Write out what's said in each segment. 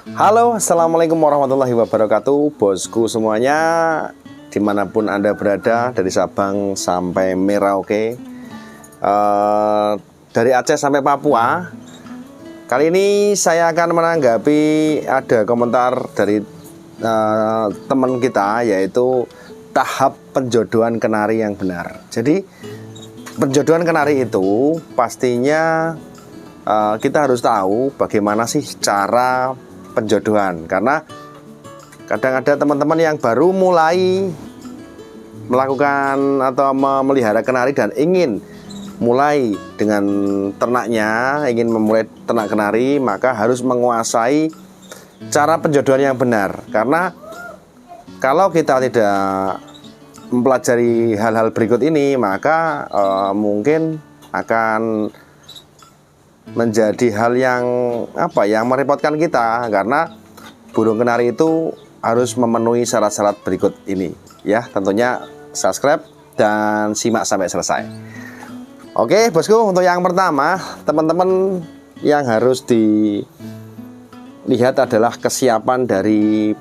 Halo, assalamualaikum warahmatullahi wabarakatuh, bosku semuanya, dimanapun Anda berada, dari Sabang sampai Merauke, dari Aceh sampai Papua. Kali ini saya akan menanggapi ada komentar dari teman kita, yaitu tahap penjodohan kenari yang benar. Jadi penjodohan kenari itu pastinya kita harus tahu bagaimana sih cara penjodohan, karena kadang ada teman-teman yang baru mulai melakukan atau memelihara kenari dan ingin mulai dengan ternaknya, ingin memulai ternak kenari, maka harus menguasai cara penjodohan yang benar. Karena kalau kita tidak mempelajari hal-hal berikut ini, maka mungkin akan menjadi hal yang merepotkan kita, karena burung kenari itu harus memenuhi syarat-syarat berikut ini ya. Tentunya subscribe dan simak sampai selesai. Oke bosku, untuk yang pertama, teman-teman yang harus dilihat adalah kesiapan dari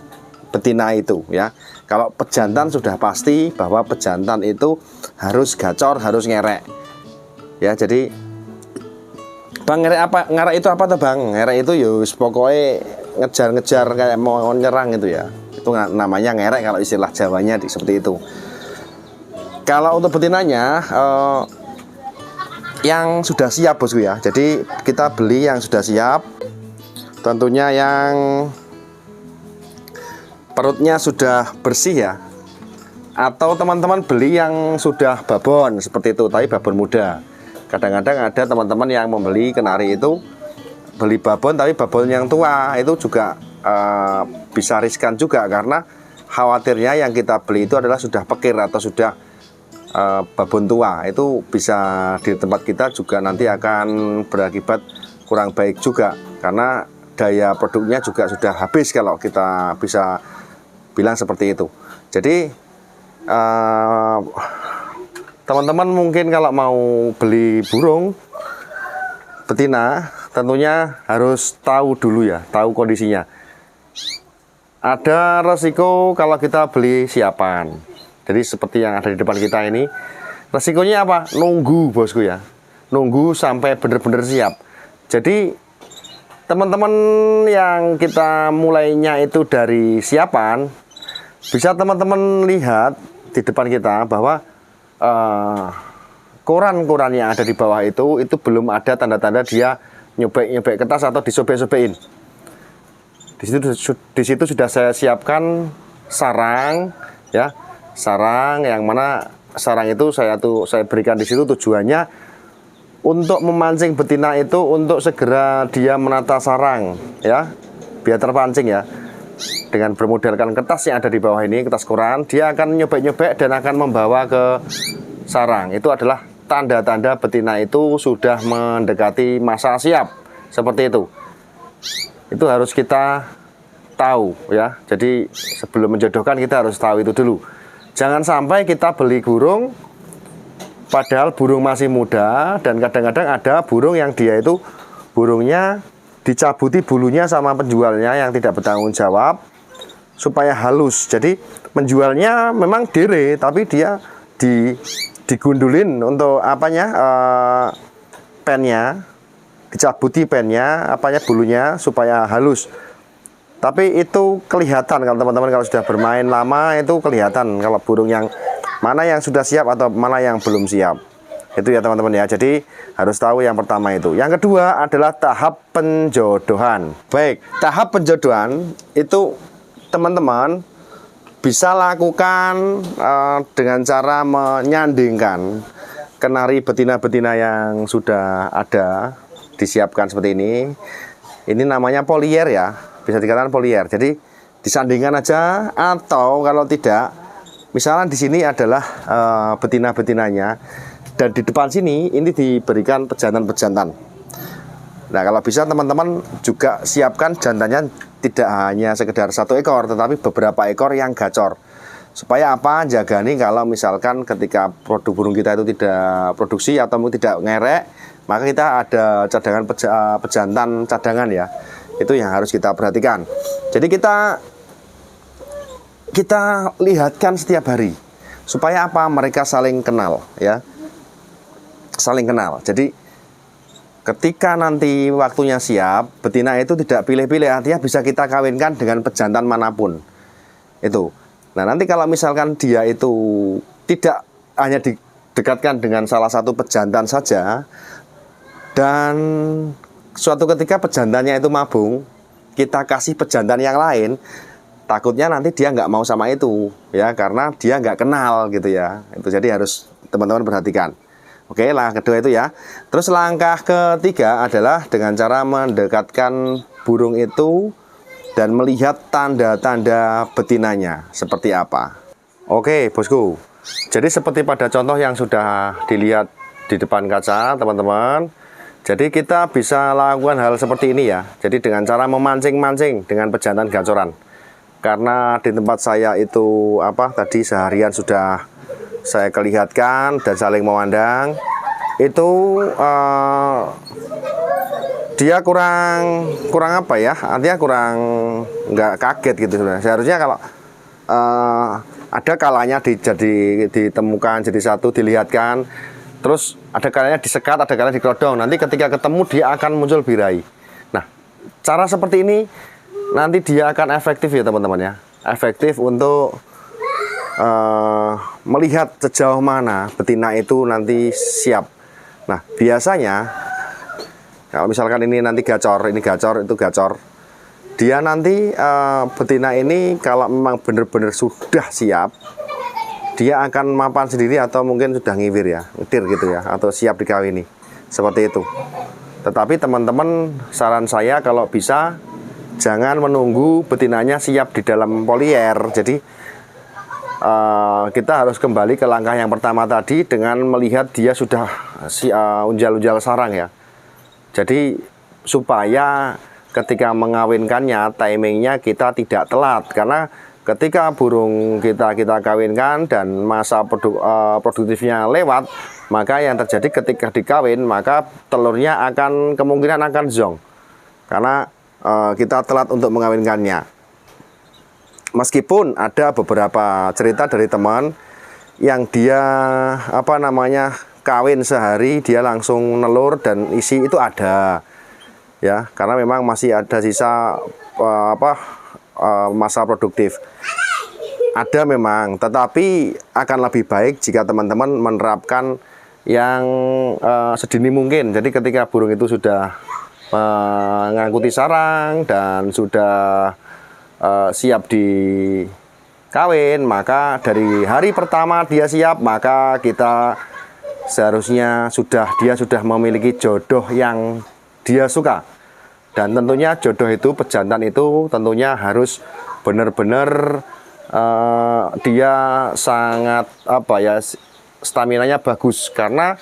betina itu ya. Kalau pejantan sudah pasti bahwa pejantan itu harus gacor, harus ngerek ya. Jadi Bang, ngerek itu apa tuh Bang? Ngerek itu yus pokoknya ngejar-ngejar kayak mau nyerang itu ya. Itu namanya ngerek kalau istilah Jawanya seperti itu. Kalau untuk betinanya yang sudah siap bosku ya. Jadi kita beli yang sudah siap. Tentunya yang perutnya sudah bersih ya. Atau teman-teman beli yang sudah babon seperti itu, tapi babon muda. Kadang-kadang ada teman-teman yang membeli kenari itu beli babon tapi babon yang tua, itu juga bisa riskan juga, karena khawatirnya yang kita beli itu adalah sudah pekir atau sudah babon tua. Itu bisa di tempat kita juga nanti akan berakibat kurang baik juga, karena daya produknya juga sudah habis kalau kita bisa bilang seperti itu. Jadi teman-teman mungkin kalau mau beli burung betina tentunya harus tahu dulu ya, tahu kondisinya. Ada resiko kalau kita beli siapan. Jadi seperti yang ada di depan kita ini, resikonya apa? Nunggu bosku ya, nunggu sampai benar-benar siap. Jadi teman-teman yang kita mulainya itu dari siapan, bisa teman-teman lihat di depan kita bahwa koran-koran yang ada di bawah itu belum ada tanda-tanda dia nyobek-nyobek kertas atau disobek-sobekin. Di situ sudah saya siapkan sarang ya, sarang yang mana sarang itu saya berikan di situ tujuannya untuk memancing betina itu untuk segera dia menata sarang ya, biar terpancing ya. Dengan bermodalkan kertas yang ada di bawah ini, kertas koran, dia akan nyobek-nyobek dan akan membawa ke sarang. Itu adalah tanda-tanda betina itu sudah mendekati masa siap, seperti itu. Itu harus kita tahu ya. Jadi sebelum menjodohkan kita harus tahu itu dulu. Jangan sampai kita beli burung padahal burung masih muda, dan kadang-kadang ada burung yang dia itu burungnya dicabuti bulunya sama penjualnya yang tidak bertanggung jawab supaya halus. Jadi penjualnya memang dire, tapi dia digundulin untuk pennya, dicabuti pennya, bulunya supaya halus. Tapi itu kelihatan kalau teman-teman kalau sudah bermain lama, itu kelihatan kalau burung yang mana yang sudah siap atau mana yang belum siap. Itu ya teman-teman ya. Jadi harus tahu yang pertama itu. Yang kedua adalah tahap penjodohan. Baik, tahap penjodohan itu teman-teman bisa lakukan dengan cara menyandingkan kenari betina-betina yang sudah ada disiapkan seperti ini. Ini namanya polier ya, bisa dikatakan polier. Jadi disandingkan aja, atau kalau tidak, misalnya di sini adalah betina-betinanya, dan di depan sini ini diberikan pejantan-pejantan. Nah kalau bisa teman-teman juga siapkan jantannya tidak hanya sekedar satu ekor, tetapi beberapa ekor yang gacor. Supaya apa? Jaga nih kalau misalkan ketika produk burung kita itu tidak produksi atau tidak ngerek, maka kita ada cadangan pejantan cadangan ya. Itu yang harus kita perhatikan. Jadi kita lihatkan setiap hari supaya apa? Mereka saling kenal, ya. Saling kenal. Jadi ketika nanti waktunya siap, betina itu tidak pilih-pilih, artinya bisa kita kawinkan dengan pejantan manapun. Itu. Nah, nanti kalau misalkan dia itu tidak hanya didekatkan dengan salah satu pejantan saja, dan suatu ketika pejantannya itu mabung, kita kasih pejantan yang lain, takutnya nanti dia nggak mau sama itu, ya, karena dia nggak kenal gitu ya. Itu jadi harus teman-teman perhatikan. Oke, langkah kedua itu ya. Terus langkah ketiga adalah dengan cara mendekatkan burung itu dan melihat tanda-tanda betinanya seperti apa. Oke, bosku. Jadi seperti pada contoh yang sudah dilihat di depan kaca, teman-teman. Jadi kita bisa lakukan hal seperti ini ya. Jadi dengan cara memancing-mancing dengan pejantan gacoran. Karena di tempat saya itu tadi seharian sudah saya kelihatkan dan saling memandang. Itu dia kurang apa ya? Artinya kurang nggak kaget gitu sebenarnya. Seharusnya kalau ada kalanya ditemukan jadi satu, dilihatkan. Terus ada kalanya disekat, ada kalanya dikelodong. Nanti ketika ketemu dia akan muncul birahi. Nah, cara seperti ini nanti dia akan efektif ya teman-teman ya. Efektif untuk melihat sejauh mana betina itu nanti siap. Nah, biasanya kalau misalkan ini nanti gacor, ini gacor, itu gacor. Dia nanti betina ini kalau memang benar-benar sudah siap, dia akan mapan sendiri atau mungkin sudah ngiwir ya, ngedir gitu ya, atau siap dikawini. Seperti itu. Tetapi teman-teman, saran saya kalau bisa jangan menunggu betinanya siap di dalam polier. Jadi kita harus kembali ke langkah yang pertama tadi dengan melihat dia sudah unjal-unjal sarang ya. Jadi supaya ketika mengawinkannya, timingnya kita tidak telat. Karena ketika burung kita kawinkan dan masa produktifnya lewat, maka yang terjadi ketika dikawin, maka telurnya kemungkinan akan zong. Karena kita telat untuk mengawinkannya. Meskipun ada beberapa cerita dari teman yang dia kawin sehari dia langsung nelur dan isi itu ada. Ya, karena memang masih ada sisa masa produktif. Ada memang, tetapi akan lebih baik jika teman-teman menerapkan yang sedini mungkin. Jadi ketika burung itu sudah mengangkuti sarang dan sudah siap dikawin, maka dari hari pertama dia siap, maka kita seharusnya dia sudah memiliki jodoh yang dia suka. Dan tentunya jodoh itu, pejantan itu tentunya harus benar-benar dia sangat staminanya bagus. Karena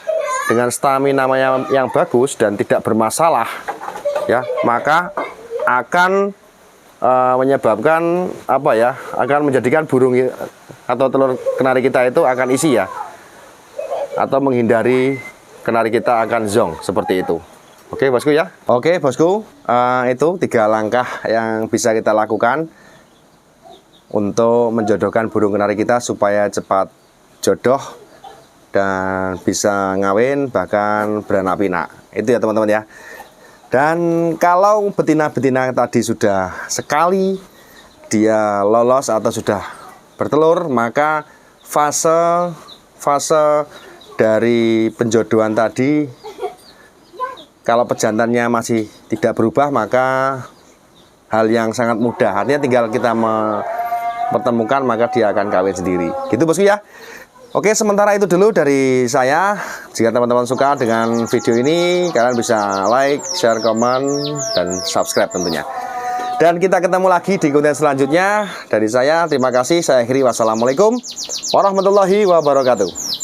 dengan stamina yang bagus dan tidak bermasalah ya, maka akan menyebabkan akan menjadikan burung atau telur kenari kita itu akan isi ya, atau menghindari kenari kita akan zong seperti itu. Oke bosku ya. Oke bosku, itu 3 langkah yang bisa kita lakukan untuk menjodohkan burung kenari kita supaya cepat jodoh dan bisa ngawin bahkan beranak pinak. Itu ya teman-teman ya. Dan kalau betina-betina tadi sudah sekali dia lolos atau sudah bertelur, maka fase dari penjodohan tadi, kalau pejantannya masih tidak berubah, maka hal yang sangat mudah. Artinya tinggal kita mempertemukan, maka dia akan kawin sendiri. Gitu bosku ya. Oke, sementara itu dulu dari saya. Jika teman-teman suka dengan video ini, kalian bisa like, share, komen, dan subscribe tentunya. Dan kita ketemu lagi di konten selanjutnya. Dari saya, terima kasih. Saya akhiri. Wassalamualaikum warahmatullahi wabarakatuh.